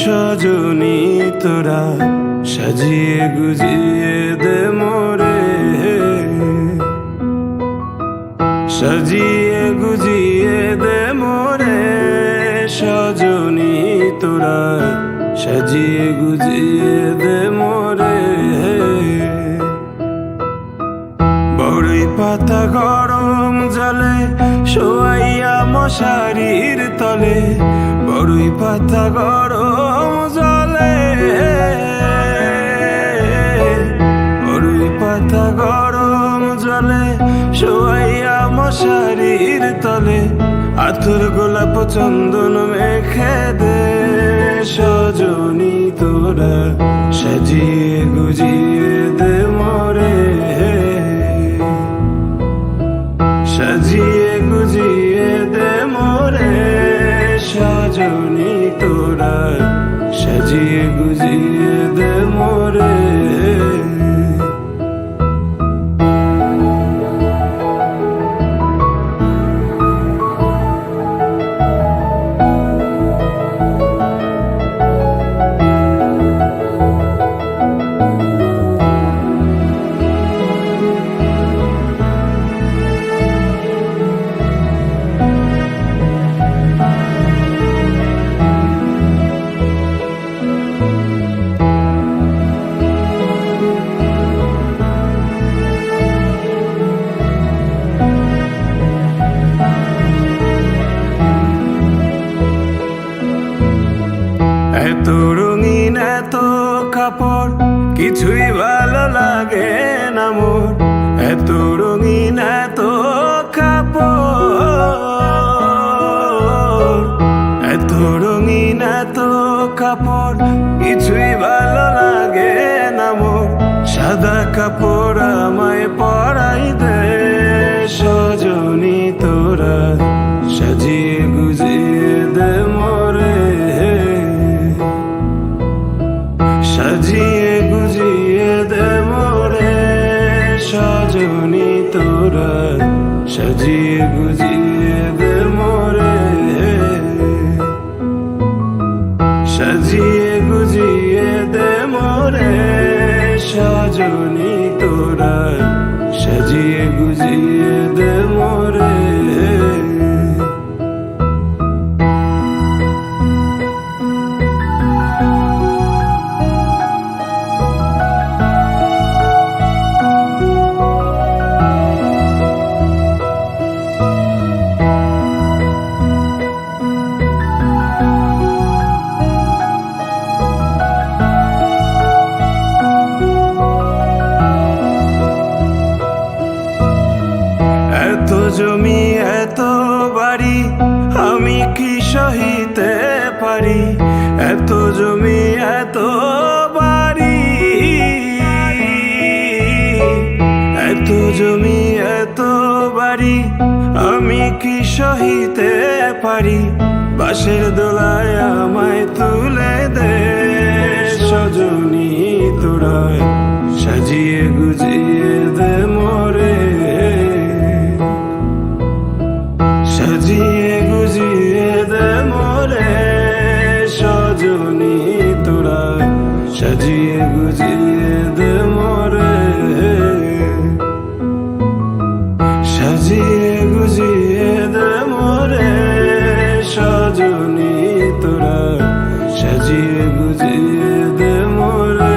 সজনী তোরা সাজিয়ে গুজিয়ে দে মোরে, সাজিয়ে গুজিয়ে দে মোরে সজনী তোরা সাজিয়ে গুজিয়ে দে মোরে। বড়ই পাতা গরম জলে শোয়াইয়া মশারির তলে, বড়ই পাতা গরম জলে, বড়ই পাতা গরম জলে শোয়াইয়া মশারির তলে, আতর গোলাপ চন্দন মেখে দে সজনী তোরা সাজিয়ে গুজিয়ে দে মোরে, সাজিয়ে গুজিয়ে দে মোরে সজনী তোরা সাজিয়ে গুজিয়ে দে মোরে। এত রঙিন এত কাপড় কিছুই ভালো লাগে না মোর, এত রঙিন এত কাপড়, এত রঙিন এত কাপড় কিছুই ভালো লাগে না মোর, সাদা কাপড় আমায় পরাই দে সজনী তোরা সাজিয়ে গুজিয়ে দে মোরে, সাজিয়ে গুজিয়ে দে মোরে সজনী তোরা সাজিয়ে গুজিয়ে দে মোরে, সাজিয়ে গুজিয়ে দে মোরে সজনী তোরা সাজিয়ে গুজিয়ে দে মোরে। এত জমি এত বাড়ি আমি কি সহিতে পারি, এত জমি এত বাড়ি, এত জমি এত বাড়ি আমি কি সহিতে পারি, বাঁশের দোলায় আমায় তুলে দে সজনী তোরা সাজিয়ে গুজিয়ে দে মোরে, সাজিয়ে গুজিয়ে দে মোরে সজনী তোরা সাজিয়ে গুজিয়ে দে মোরে, সাজিয়ে গুজিয়ে দে মোরে সজনী তোরা সাজিয়ে গুজিয়ে দে মোরে।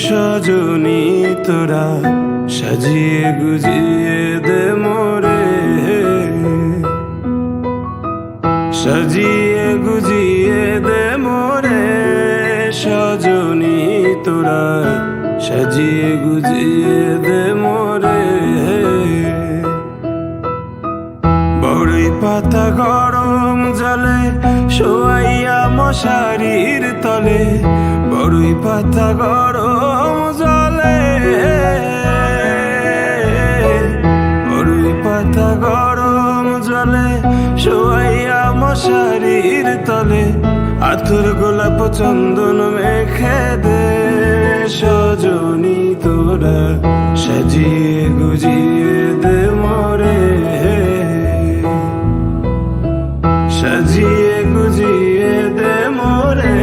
সজনী তোরা সাজিয়ে গুজিয়ে দে মোরে, সাজিয়ে গুজিয়ে দে মোরে সজনী তোরা সাজিয়ে গুজিয়ে দে মোরে। বড়ই পাতা গরম জলে শোয়াইয়া মশারির তলে, বড়ই পাতা গরম জলে, বড়ই পাতা গরম জলে শোয়াইয়া মশারির তলে, আতর গোলাপ চন্দন মেখে দে সজনী তোরা সাজিয়ে গুজিয়ে দে মোরে, সাজিয়ে গুজিয়ে দে মোরে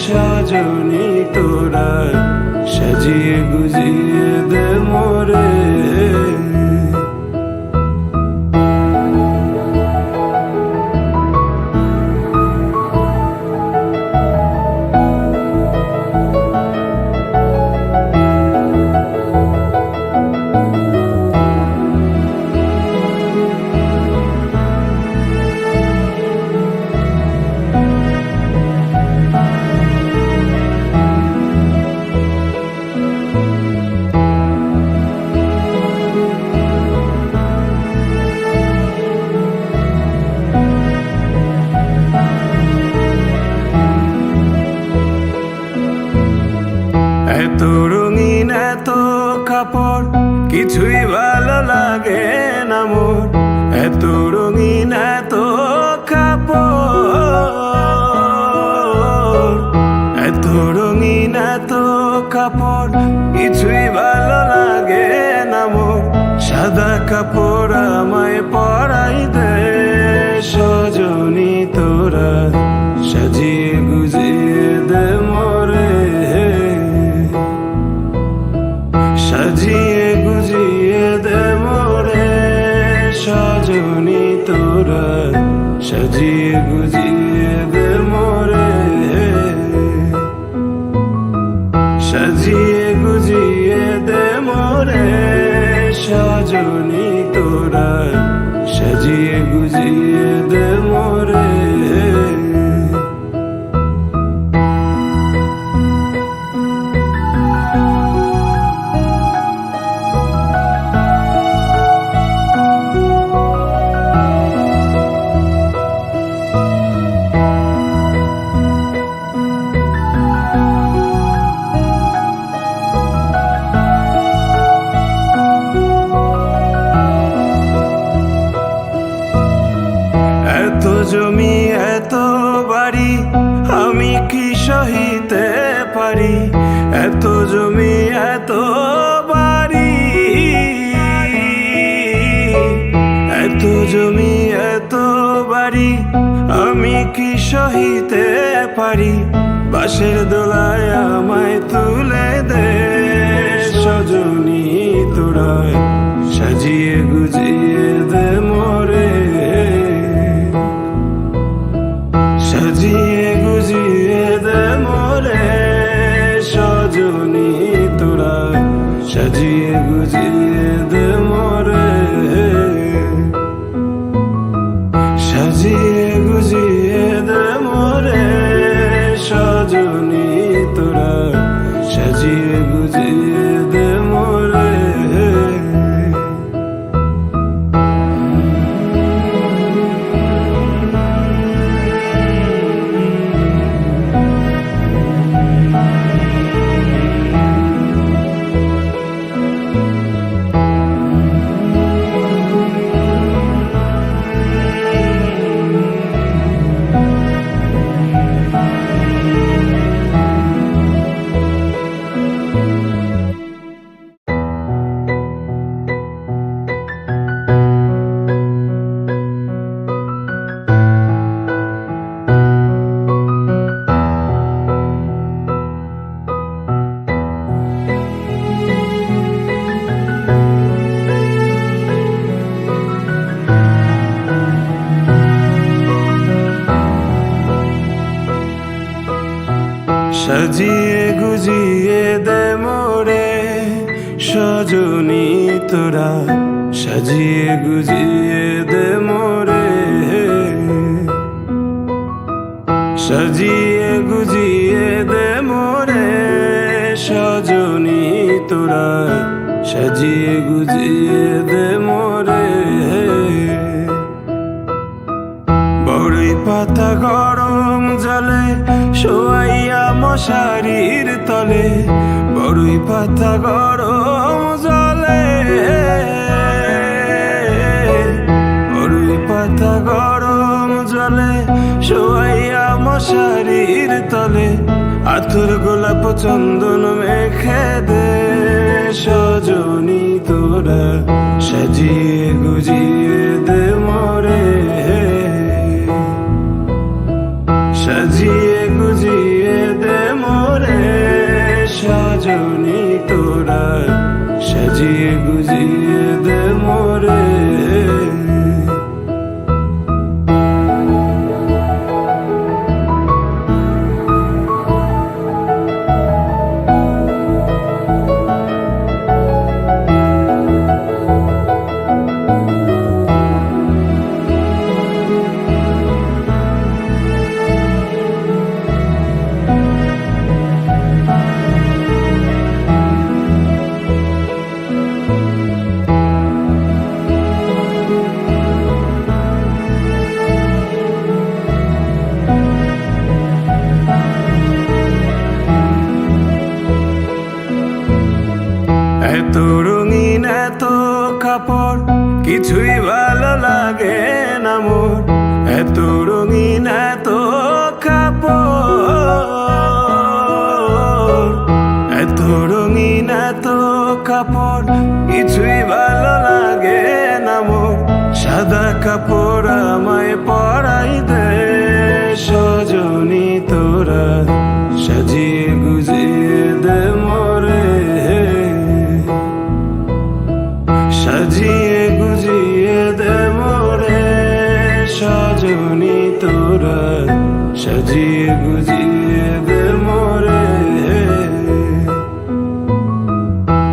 সজনী তোরা সাজিয়ে গুজিয়ে দে মোরে। এত রঙিন এত কাপড় কিছুই ভালো লাগে না মোর, এত রঙিন এত কাপড়, এত রঙিন এত কাপড় কিছুই ভালো লাগে না মোর, সাদা কাপড় আমায় পরাই দে সজনী তোরা সাজিয়ে গুজিয়ে দে মোরে, সাজিয়ে গুজিয়ে দে মোরে সজনী তোরা সাজিয়ে গুজিয়ে দে মোরে, সাজিয়ে গুজিয়ে দে মোরে সজনী তোরা সাজিয়ে গুজিয়ে দে মোরে। এত জমি এত বাড়ি আমি কি সহিতে পারি, এত জমি এত বাড়ি, এত জমি এত বাড়ি আমি কি সহিতে পারি, বাঁশের দোলায় আমায় তুলে দে সজনী তোরা সাজিয়ে গুজিয়ে দে মোরে, সাজিয়ে গুজিয়ে দে মোরে সজনী তোরা সাজিয়ে গুজিয়ে দে মোরে, সাজিয়ে গুজিয়ে দে মোরে সজনী তোরা সাজিয়ে গুজিয়ে দে মোরে। সাজিয়ে গুজিয়ে দে মোরে সজনী তোরা, সাজিয়ে গুজিয়ে দে মোরে, সাজিয়ে গুজিয়ে দে মোরে সজনী তোরা, সাজিয়ে গুজিয়ে দে মোরে। বড়ই পাতা গরম জলে শোয়াইয়া মশারির তলে, বড়ই পাতা গরম জলে, বড়ই পাতা গরম জলে শোয়াইয়া মশারির তলে, আতর গোলাপ চন্দন মেখে দে সজনী তোরা, সাজিয়ে গুজিয়ে দে মোরে, সাজিয়ে গুজিয়ে দে মোরে সজনী তোরা, সাজিয়ে গুজিয়ে দে মোরে। এত রঙিন এত কাপড় কিছুই ভালো লাগে না মোর, এত রঙিন এত কাপড়, এত রঙিন এত কাপড় কিছুই ভালো লাগে না মোর, সাদা কাপড় আমায় পরাই দে সজনী তোরা, সাজিয়ে গুজিয়ে দে মোরে, সাজিয়ে গুজিয়ে দে মোরে সজনী তোরা, সাজিয়ে গুজিয়ে দে মোরে,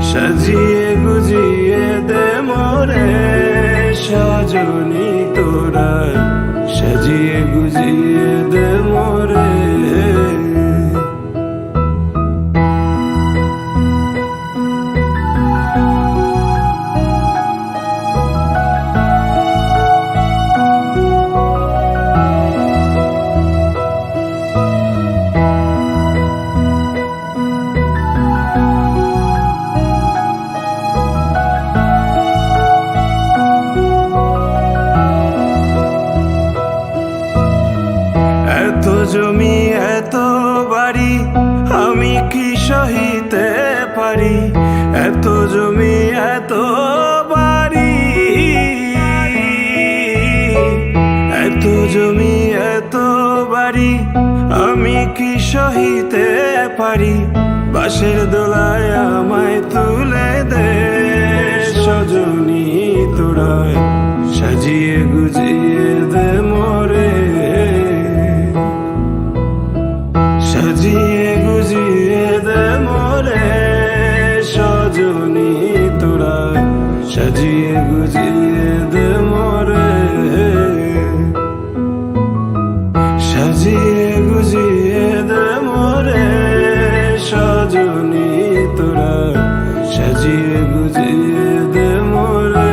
সাজিয়ে গুজিয়ে দে মোরে সজনী তোরা, সাজিয়ে গুজিয়ে দে মোরে। এত জমি এত বাড়ি আমি কি সহিতে পারি, এত জমি এত বাড়ি, এত জমি এত বাড়ি আমি কি সহিতে পারি, বাঁশের দোলায় আমায় তুলে দে সজনী তোরা, সাজিয়ে গুজিয়ে দে মোরে, সাজিয়ে গুজিয়ে দে মোরে সজনী তোরা, সাজিয়ে গুজিয়ে দে মোরে, সাজিয়ে গুজিয়ে দে মোরে সজনী তোরা, সাজিয়ে গুজিয়ে দে মোরে।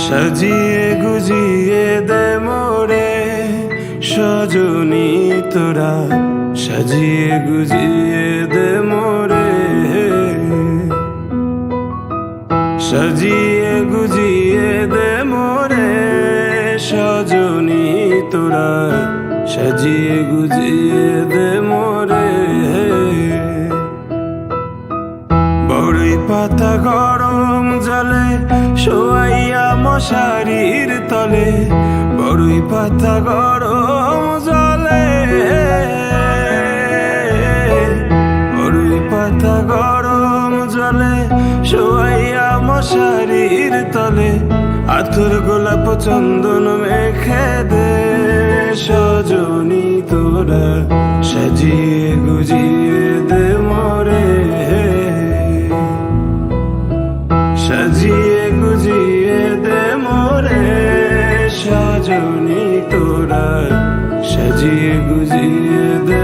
সাজিয়ে গুজিয়ে দে মোরে সজনী তোরা, সাজিয়ে গুজিয়ে দে মোরে, সাজিয়ে গুজিয়ে দে মোরে সজনী তোরা, সাজিয়ে গুজিয়ে দে মোরে। বড়ই পাতা গরম জলে শোয়াইয়া মশারির তলে, বড়ই পাতা গরম জলে, বড়ই পাতা গরম জলে শোয়াইয়া মশারির তলে, আতর গোলাপ চন্দন মেখে দে সজনী তোরা, সাজিয়ে গুজিয়ে দে মোরে, সাজিয়ে গুজিয়ে দে মোরে সজনী তোরা, সাজিয়ে গুজিয়ে দে